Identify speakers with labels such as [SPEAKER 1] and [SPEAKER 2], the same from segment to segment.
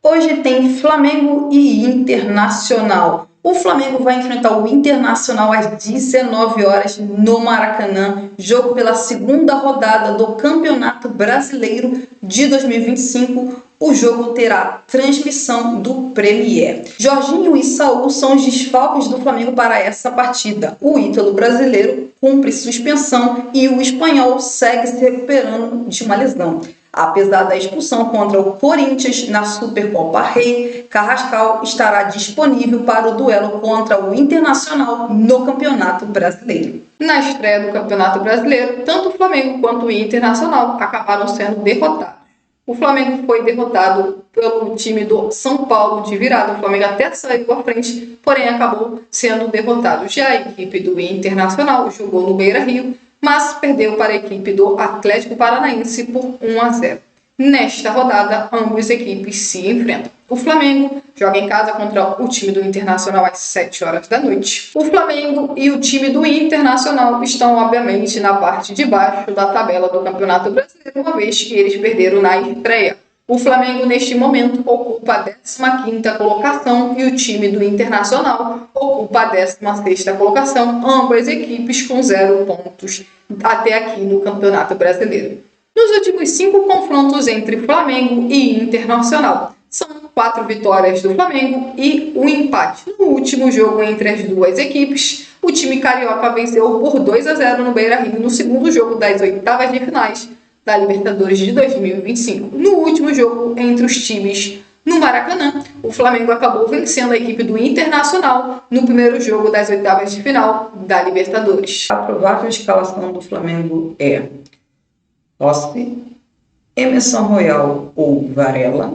[SPEAKER 1] Hoje tem Flamengo e Internacional. O Flamengo vai enfrentar o Internacional às 19 horas no Maracanã, jogo pela segunda rodada do Campeonato Brasileiro de 2025. O jogo terá transmissão do Premier. Jorginho e Saúl são os desfalques do Flamengo para essa partida. O ítalo brasileiro cumpre suspensão e o espanhol segue se recuperando de uma lesão. Apesar da expulsão contra o Corinthians na Supercopa Rei, Carrascal estará disponível para o duelo contra o Internacional no Campeonato Brasileiro. Na estreia do Campeonato Brasileiro, tanto o Flamengo quanto o Internacional acabaram sendo derrotados. O Flamengo foi derrotado pelo time do São Paulo de virada. O Flamengo até saiu à frente, porém acabou sendo derrotado. Já a equipe do Internacional jogou no Beira-Rio, mas perdeu para a equipe do Atlético Paranaense por 1-0. Nesta rodada, ambas equipes se enfrentam. O Flamengo joga em casa contra o time do Internacional às 7 horas da noite. O Flamengo e o time do Internacional estão, obviamente, na parte de baixo da tabela do Campeonato Brasileiro, uma vez que eles perderam na estreia. O Flamengo, neste momento, ocupa a 15ª colocação e o time do Internacional ocupa a 16ª colocação, ambas equipes com 0 pontos até aqui no Campeonato Brasileiro. Nos últimos 5 confrontos entre Flamengo e Internacional, são 4 vitórias do Flamengo e 1 empate. No último jogo entre as duas equipes, o time carioca venceu por 2-0 no Beira-Rio no segundo jogo das oitavas de finais da Libertadores de 2025. No último jogo entre os times no Maracanã, o Flamengo acabou vencendo a equipe do Internacional no primeiro jogo das oitavas de final da Libertadores. A provável escalação do Flamengo é Rossi, Emerson Royal ou Varela,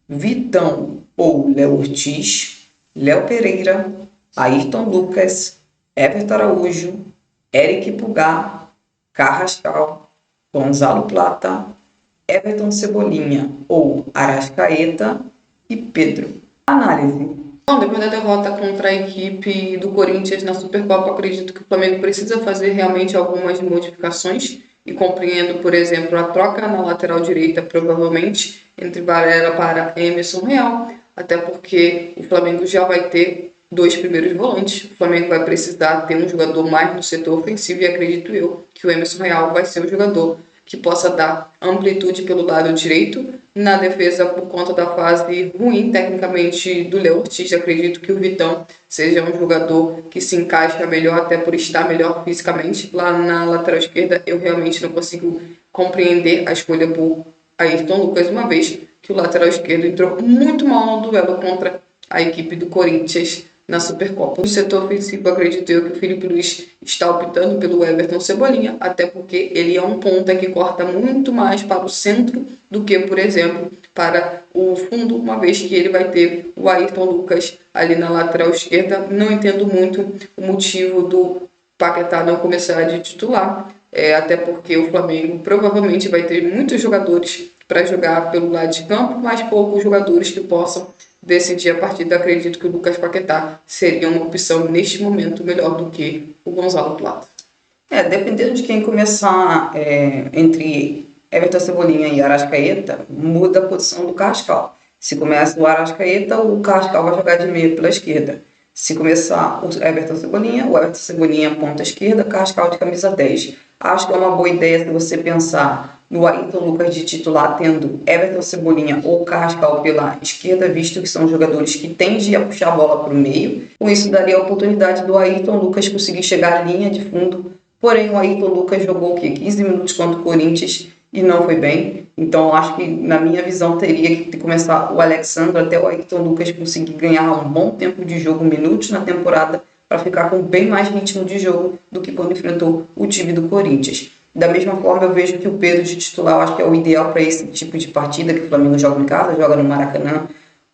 [SPEAKER 1] Vitão ou Léo Ortiz, Léo Pereira, Ayrton Lucas, Everton Araújo, Eric Pulgar, Carrascal, Gonzalo Plata, Everton Cebolinha ou Arrascaeta e Pedro. Análise. Depois da derrota contra a equipe do Corinthians na Supercopa, acredito que o Flamengo precisa fazer realmente algumas modificações e compreendo, por exemplo, a troca na lateral direita, provavelmente, entre Varela para Emerson Royal, até porque o Flamengo já vai ter 2 primeiros volantes. O Flamengo vai precisar ter um jogador mais no setor ofensivo e acredito eu que o Emerson Royal vai ser o jogador que possa dar amplitude pelo lado direito. Na defesa, por conta da fase ruim tecnicamente do Léo Ortiz, acredito que o Vitão seja um jogador que se encaixa melhor, até por estar melhor fisicamente. Lá na lateral esquerda, eu realmente não consigo compreender a escolha por Ayrton Lucas, uma vez que o lateral esquerdo entrou muito mal no duelo contra a equipe do Corinthians na Supercopa. No setor ofensivo, acredito eu que o Felipe Luiz está optando pelo Everton Cebolinha, até porque ele é um ponta que corta muito mais para o centro do que, por exemplo, para o fundo, uma vez que ele vai ter o Ayrton Lucas ali na lateral esquerda. Não entendo muito o motivo do Paquetá não começar de titular, até porque o Flamengo provavelmente vai ter muitos jogadores para jogar pelo lado de campo, mas poucos jogadores que possam decidir a partida. Acredito que o Lucas Paquetá seria uma opção neste momento melhor do que o Gonzalo Plata. Dependendo de quem começar entre Everton Cebolinha e Arrascaeta, muda a posição do Carrascal. Se começa o Arrascaeta, o Carrascal vai jogar de meio pela esquerda. Se começar o Everton Cebolinha ponta esquerda, Carrascal de camisa 10. Acho que é uma boa ideia se você pensar no Ayrton Lucas de titular, tendo Everton Cebolinha ou Carrascal pela esquerda, visto que são jogadores que tendem a puxar a bola para o meio. Com isso, daria a oportunidade do Ayrton Lucas conseguir chegar à linha de fundo. Porém, o Ayrton Lucas jogou 15 minutos contra o Corinthians e não foi bem. Então, acho que, na minha visão, teria que começar o Alexandre até o Ayrton Lucas conseguir ganhar um bom tempo de jogo, minutos na temporada, para ficar com bem mais ritmo de jogo do que quando enfrentou o time do Corinthians. Da mesma forma, eu vejo que o Pedro de titular, eu acho que é o ideal para esse tipo de partida, que o Flamengo joga em casa, joga no Maracanã.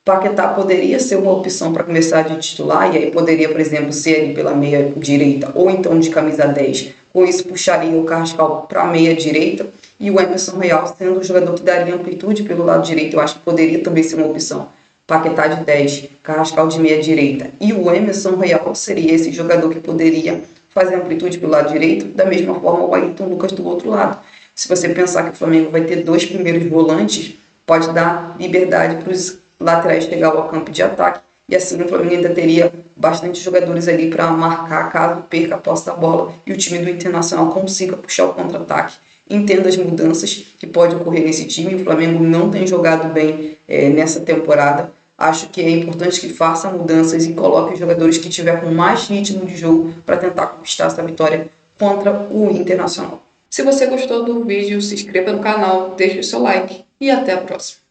[SPEAKER 1] Paquetá poderia ser uma opção para começar de titular, e aí poderia, por exemplo, ser ali pela meia direita ou então de camisa 10. Com isso, puxaria o Carrascal para a meia direita e o Emerson Royal sendo o jogador que daria amplitude pelo lado direito. Eu acho que poderia também ser uma opção. Paquetá de 10, Carrascal de meia direita e o Emerson Royal seria esse jogador que poderia fazer amplitude pelo lado direito, da mesma forma o Ayrton Lucas do outro lado. Se você pensar que o Flamengo vai ter 2 primeiros volantes, pode dar liberdade para os laterais chegar ao campo de ataque, e assim o Flamengo ainda teria bastante jogadores ali para marcar caso perca a posse da bola e o time do Internacional consiga puxar o contra-ataque. Entenda as mudanças que podem ocorrer nesse time. O Flamengo não tem jogado bem nessa temporada. Acho que é importante que faça mudanças e coloque os jogadores que tiver com mais ritmo de jogo para tentar conquistar essa vitória contra o Internacional.
[SPEAKER 2] Se você gostou do vídeo, se inscreva no canal, deixe o seu like e até a próxima.